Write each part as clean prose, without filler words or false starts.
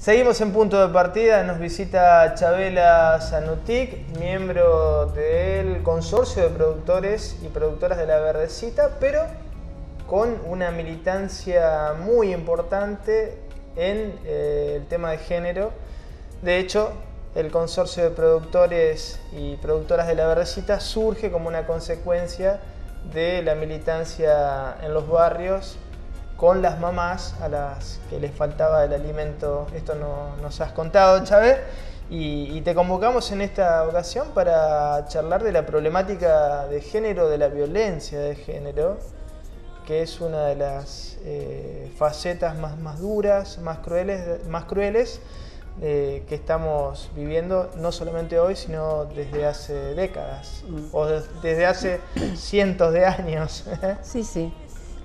Seguimos en Punto de Partida, nos visita Chabela Zanutic, miembro del consorcio de productores y productoras de La Verdecita, pero con una militancia muy importante en el tema de género. De hecho, el consorcio de productores y productoras de La Verdecita surge como una consecuencia de la militancia en los barrios con las mamás a las que les faltaba el alimento. Esto nos has contado, Chávez, y te convocamos en esta ocasión para charlar de la problemática de género, de la violencia de género, que es una de las facetas más duras, más crueles que estamos viviendo, no solamente hoy, sino desde hace décadas, o desde hace cientos de años. Sí, sí.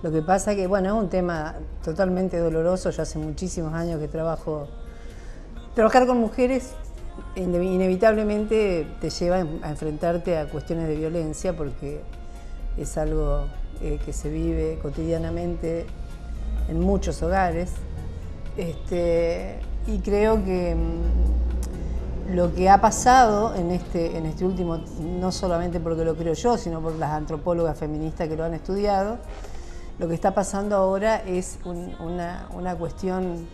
Lo que pasa es que, bueno, es un tema totalmente doloroso. Yo hace muchísimos años que trabajar con mujeres inevitablemente te lleva a enfrentarte a cuestiones de violencia, porque es algo que se vive cotidianamente en muchos hogares. Y creo que lo que ha pasado en este último, no solamente porque lo creo yo, sino por las antropólogas feministas que lo han estudiado, lo que está pasando ahora es una cuestión,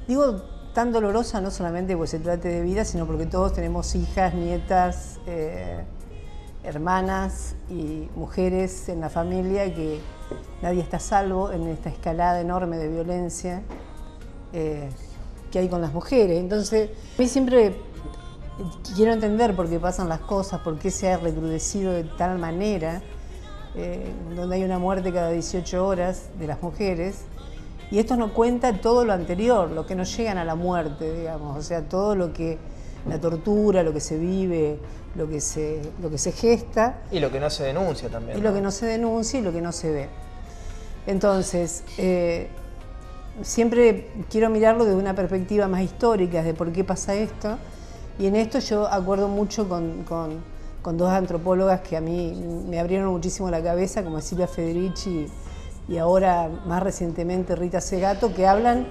digo, tan dolorosa, no solamente porque se trate de vida, sino porque todos tenemos hijas, nietas, hermanas y mujeres en la familia, que nadie está a salvo en esta escalada enorme de violencia que hay con las mujeres. Entonces, a mí siempre quiero entender por qué pasan las cosas, por qué se ha recrudecido de tal manera, donde hay una muerte cada 18 horas de las mujeres, y esto no cuenta todo lo anterior, lo que nos llegan a la muerte, digamos, o sea, todo lo que, la tortura, lo que se vive, lo que se gesta. Y lo que no se denuncia también. Y lo que no se denuncia y lo que no se ve. Entonces, siempre quiero mirarlo desde una perspectiva más histórica, de por qué pasa esto, y en esto yo acuerdo mucho con dos antropólogas que a mí me abrieron muchísimo la cabeza, como Silvia Federici y ahora más recientemente Rita Segato, que hablan,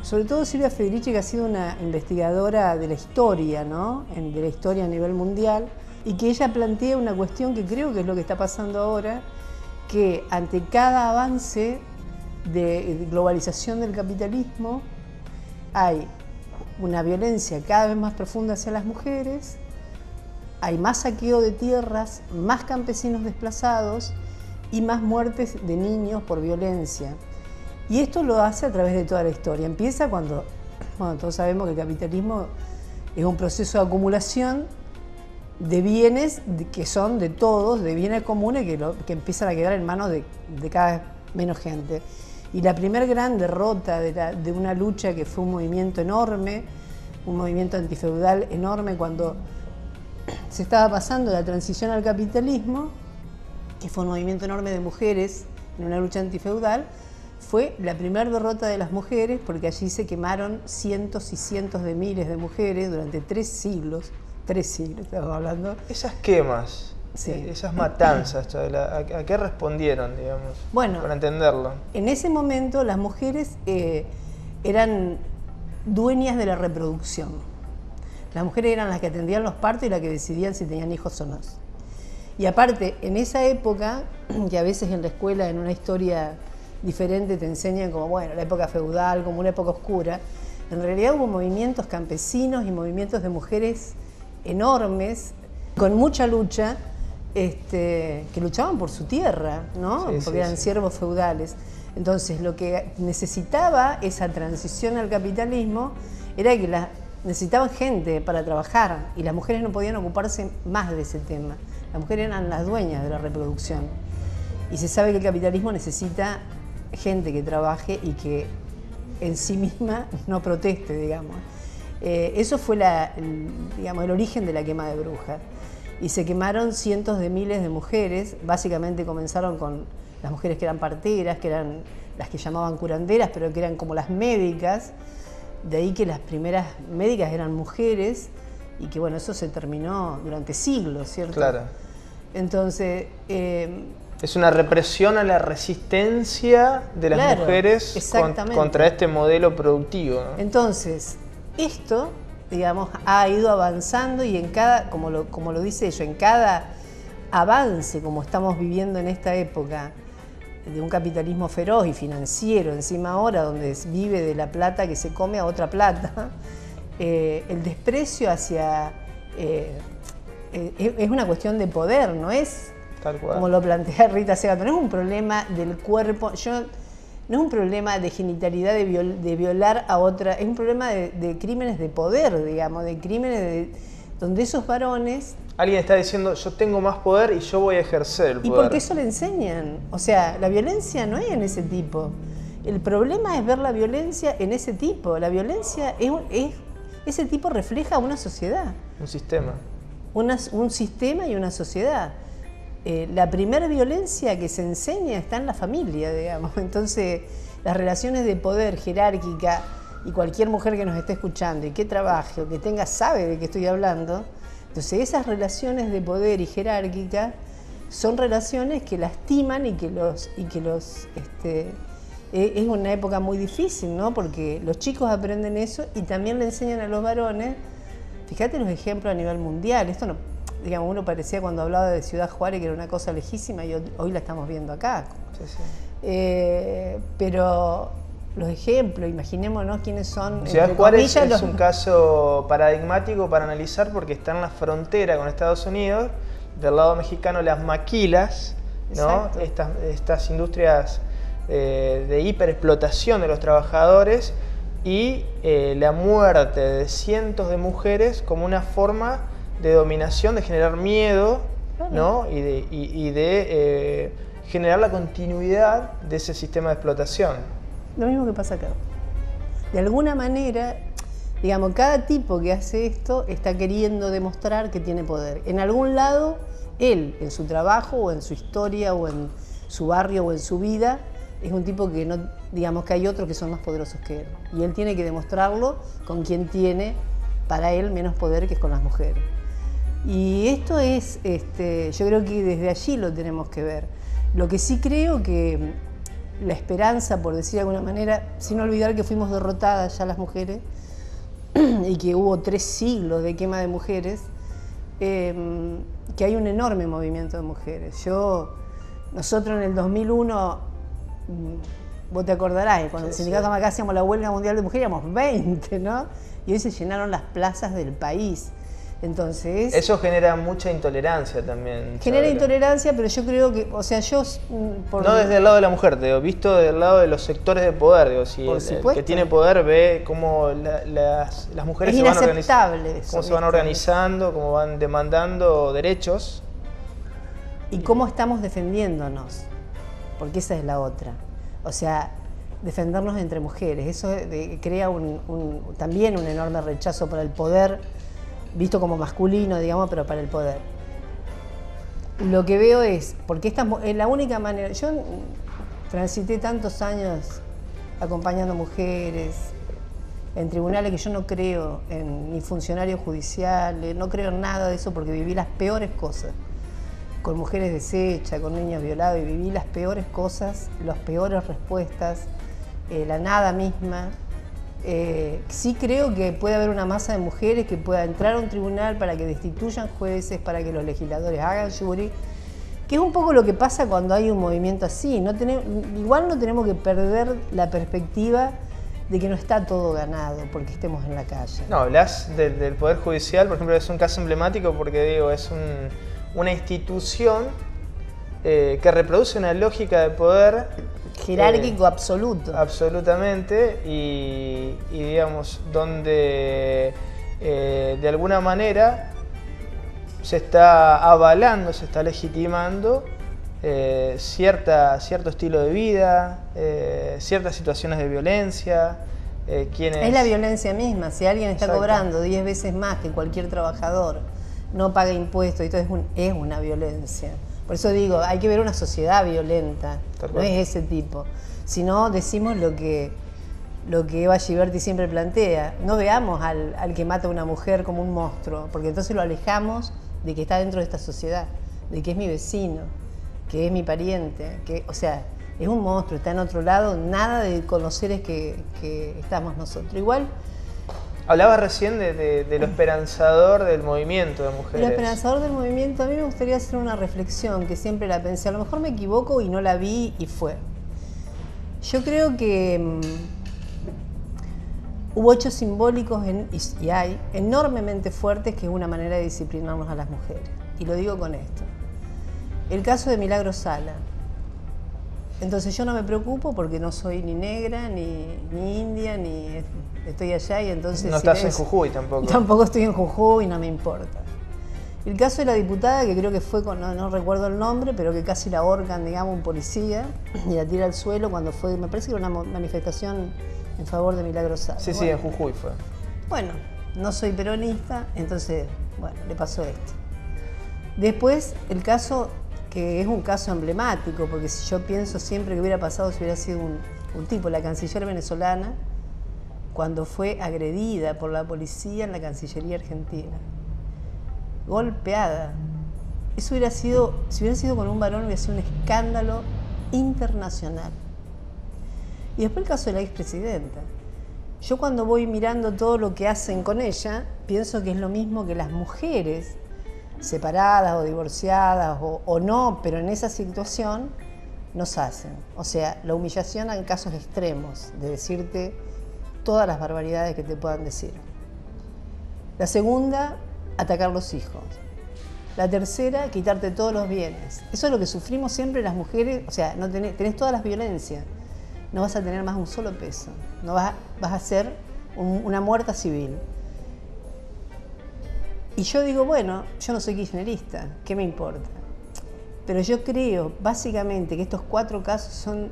sobre todo Silvia Federici, que ha sido una investigadora de la historia, ¿no? De la historia a nivel mundial, y que ella plantea una cuestión que creo que es lo que está pasando ahora, que ante cada avance de globalización del capitalismo hay una violencia cada vez más profunda hacia las mujeres, hay más saqueo de tierras, más campesinos desplazados y más muertes de niños por violencia. Y esto lo hace a través de toda la historia. Empieza cuando todos sabemos que el capitalismo es un proceso de acumulación de bienes que son de todos, de bienes comunes que empiezan a quedar en manos de cada vez menos gente. Y la primera gran derrota de una lucha que fue un movimiento enorme, un movimiento antifeudal enorme, cuando se estaba pasando la transición al capitalismo, que fue un movimiento enorme de mujeres en una lucha antifeudal, fue la primera derrota de las mujeres, porque allí se quemaron cientos y cientos de miles de mujeres durante 3 siglos estamos hablando. Esas quemas, sí, esas matanzas, Chabela, ¿a qué respondieron, digamos? Bueno, para entenderlo. En ese momento las mujeres eran dueñas de la reproducción. Las mujeres eran las que atendían los partos y las que decidían si tenían hijos o no. Y aparte, en esa época, que a veces en la escuela, en una historia diferente, te enseñan como, bueno, la época feudal, como una época oscura, en realidad hubo movimientos campesinos y movimientos de mujeres enormes, con mucha lucha, que luchaban por su tierra, ¿no? Sí, porque eran siervos feudales. Entonces, lo que necesitaba esa transición al capitalismo era que necesitaban gente para trabajar, y las mujeres no podían ocuparse más de ese tema. Las mujeres eran las dueñas de la reproducción. Y se sabe que el capitalismo necesita gente que trabaje y que en sí misma no proteste, digamos. Eso fue el origen de la quema de brujas. Y se quemaron cientos de miles de mujeres. Básicamente comenzaron con las mujeres que eran parteras, que eran las que llamaban curanderas, pero que eran como las médicas. De ahí que las primeras médicas eran mujeres, y que bueno, eso se terminó durante siglos, ¿cierto? Claro. Entonces... es una represión a la resistencia de las mujeres contra este modelo productivo, ¿no? Entonces, esto, digamos, ha ido avanzando y en cada, como lo dice ella, en cada avance, como estamos viviendo en esta época, de un capitalismo feroz y financiero, encima ahora, donde vive de la plata que se come a otra plata, el desprecio hacia... es una cuestión de poder, no es, tal cual, como lo plantea Rita Segato, no es un problema del cuerpo, no es un problema de genitalidad, de violar a otra, es un problema de crímenes de poder, digamos, de crímenes donde esos varones... Alguien está diciendo, yo tengo más poder y yo voy a ejercer el poder. Y porque eso le enseñan. O sea, la violencia no es en ese tipo. El problema es ver la violencia en ese tipo. La violencia ese tipo refleja una sociedad. Un sistema. Un sistema y una sociedad. La primera violencia que se enseña está en la familia, digamos. Entonces, las relaciones de poder jerárquica, y cualquier mujer que nos esté escuchando y que trabaje o que tenga, sabe de qué estoy hablando. Entonces, esas relaciones de poder y jerárquica son relaciones que lastiman y que es una época muy difícil, ¿no? Porque los chicos aprenden eso y también le enseñan a los varones. Fíjate los ejemplos a nivel mundial. Esto no, digamos, uno parecía cuando hablaba de Ciudad Juárez que era una cosa lejísima y hoy la estamos viendo acá. Sí, sí. Pero los ejemplos, imaginémonos quiénes son. Ciudad Juárez es un caso paradigmático para analizar porque está en la frontera con Estados Unidos, del lado mexicano las maquilas, ¿no? Estas industrias de hiperexplotación de los trabajadores y la muerte de cientos de mujeres como una forma de dominación, de generar miedo, ¿no? y de generar la continuidad de ese sistema de explotación. Lo mismo que pasa acá. De alguna manera, digamos, cada tipo que hace esto está queriendo demostrar que tiene poder. En algún lado, él, en su trabajo o en su historia o en su barrio o en su vida, es un tipo que no, digamos que hay otros que son más poderosos que él. Y él tiene que demostrarlo con quien tiene para él menos poder, que es con las mujeres. Y esto es, yo creo que desde allí lo tenemos que ver. Lo que sí creo que la esperanza, por decir de alguna manera, sin olvidar que fuimos derrotadas ya las mujeres y que hubo 3 siglos de quema de mujeres, que hay un enorme movimiento de mujeres. Nosotros en el 2001, vos te acordarás, cuando el sindicato Macá hacíamos la huelga mundial de mujeres, éramos 20, ¿no? Y hoy se llenaron las plazas del país. Entonces, eso genera mucha intolerancia también. Genera intolerancia, pero yo creo que, o sea, no desde el lado de la mujer, te digo, visto desde el lado de los sectores de poder, digo, si el que tiene poder ve cómo las mujeres se van organizando, cómo se van organizando, cómo van demandando derechos. Y cómo estamos defendiéndonos, porque esa es la otra. O sea, defendernos entre mujeres, eso crea también un enorme rechazo para el poder, visto como masculino, digamos, pero para el poder. Lo que veo es, porque es la única manera, yo transité tantos años acompañando mujeres en tribunales que yo no creo en ni funcionarios judiciales, no creo en nada de eso porque viví las peores cosas, con mujeres deshechas, con niños violados, y viví las peores cosas, las peores respuestas, la nada misma. Sí creo que puede haber una masa de mujeres que pueda entrar a un tribunal para que destituyan jueces, para que los legisladores hagan jury, que es un poco lo que pasa cuando hay un movimiento así. Igual no tenemos que perder la perspectiva de que no está todo ganado porque estemos en la calle. No, hablas del Poder Judicial, por ejemplo, es un caso emblemático porque digo, es una institución que reproduce una lógica de poder jerárquico absoluto. Absolutamente, y digamos, donde de alguna manera se está avalando, se está legitimando cierto estilo de vida, ciertas situaciones de violencia. Es la violencia misma. Si alguien está cobrando 10 veces más que cualquier trabajador, no paga impuestos, entonces es una violencia. Por eso digo, hay que ver una sociedad violenta, no es ese tipo. Si no, decimos lo que Eva Giberti siempre plantea, no veamos al que mata a una mujer como un monstruo, porque entonces lo alejamos de que está dentro de esta sociedad, de que es mi vecino, que es mi pariente, o sea, es un monstruo, está en otro lado, nada de conocer es que estamos nosotros. Igual, Hablabas recién de lo esperanzador del movimiento de mujeres. Lo esperanzador del movimiento, a mí me gustaría hacer una reflexión que siempre la pensé. A lo mejor me equivoco y no la vi y fue. Yo creo que hubo hechos simbólicos y hay enormemente fuertes que es una manera de disciplinarnos a las mujeres. Y lo digo con esto. El caso de Milagro Sala. Entonces yo no me preocupo porque no soy ni negra, ni india, ni estoy allá y entonces... No estás en Jujuy tampoco. Tampoco estoy en Jujuy y no me importa. El caso de la diputada, que creo que fue, no recuerdo el nombre, pero que casi la ahorcan, digamos, un policía y la tira al suelo cuando fue, me parece que era una manifestación en favor de Milagro Sala. Sí, bueno, sí, en Jujuy fue. Bueno, no soy peronista, entonces, bueno, le pasó esto. Después, el caso, que es un caso emblemático, porque si yo pienso siempre que hubiera pasado si hubiera sido un tipo, la canciller venezolana, cuando fue agredida por la policía en la Cancillería Argentina. Golpeada. Eso hubiera sido, si hubiera sido con un varón, hubiera sido un escándalo internacional. Y después el caso de la expresidenta. Yo cuando voy mirando todo lo que hacen con ella, pienso que es lo mismo que las mujeres, separadas o divorciadas o no, pero en esa situación, nos hacen. O sea, la humillación en casos extremos, de decirte todas las barbaridades que te puedan decir. La segunda, atacar los hijos. La tercera, quitarte todos los bienes. Eso es lo que sufrimos siempre las mujeres, o sea, no tenés todas las violencias, no vas a tener más un solo peso, no vas a ser una muerta civil. Y yo digo, bueno, yo no soy kirchnerista, ¿qué me importa? Pero yo creo, básicamente, que estos 4 casos son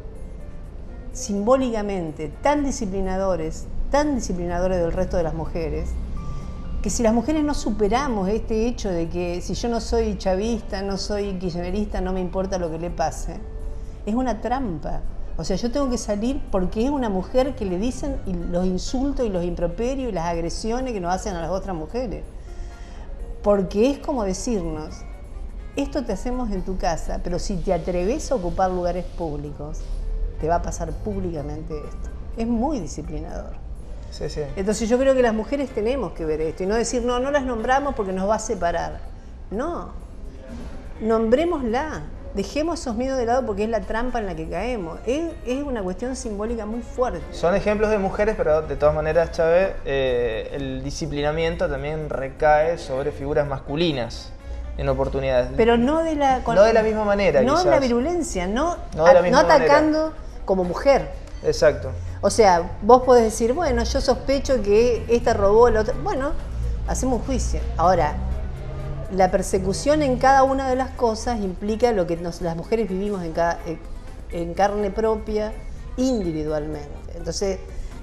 simbólicamente tan disciplinadores del resto de las mujeres, que si las mujeres no superamos este hecho de que si yo no soy chavista, no soy kirchnerista, no me importa lo que le pase, es una trampa. O sea, yo tengo que salir porque es una mujer que le dicen los insultos y los improperios y las agresiones que nos hacen a las otras mujeres. Porque es como decirnos, esto te hacemos en tu casa, pero si te atreves a ocupar lugares públicos, te va a pasar públicamente esto. Es muy disciplinador. Sí, sí. Entonces yo creo que las mujeres tenemos que ver esto y no decir, no las nombramos porque nos va a separar. No, nombrémosla, dejemos esos miedos de lado porque es la trampa en la que caemos. Es una cuestión simbólica muy fuerte. Son ejemplos de mujeres, pero de todas maneras, Chávez, el disciplinamiento también recae sobre figuras masculinas en oportunidades. Pero no de la misma manera, no quizás. En la virulencia, no manera. atacando como mujer. Exacto. O sea, vos podés decir, bueno, yo sospecho que esta robó, la otra. Bueno, hacemos un juicio. Ahora, la persecución en cada una de las cosas implica lo que las mujeres vivimos en carne propia, individualmente. Entonces,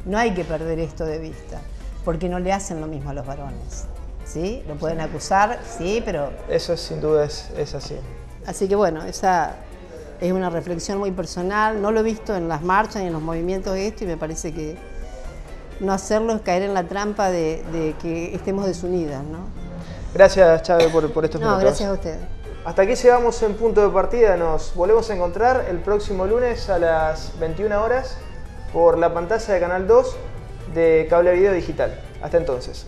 no hay que perder esto de vista, porque no le hacen lo mismo a los varones. ¿Sí? Lo pueden acusar, sí, pero... Eso sin duda es así. Así que bueno, esa es una reflexión muy personal. No lo he visto en las marchas ni en los movimientos de esto y me parece que no hacerlo es caer en la trampa de que estemos desunidas, ¿no? Gracias, Chávez, por estos minutos. No, gracias a ustedes. Hasta aquí llegamos en Punto de Partida. Nos volvemos a encontrar el próximo lunes a las 21 horas por la pantalla de Canal 2 de Cable Video Digital. Hasta entonces.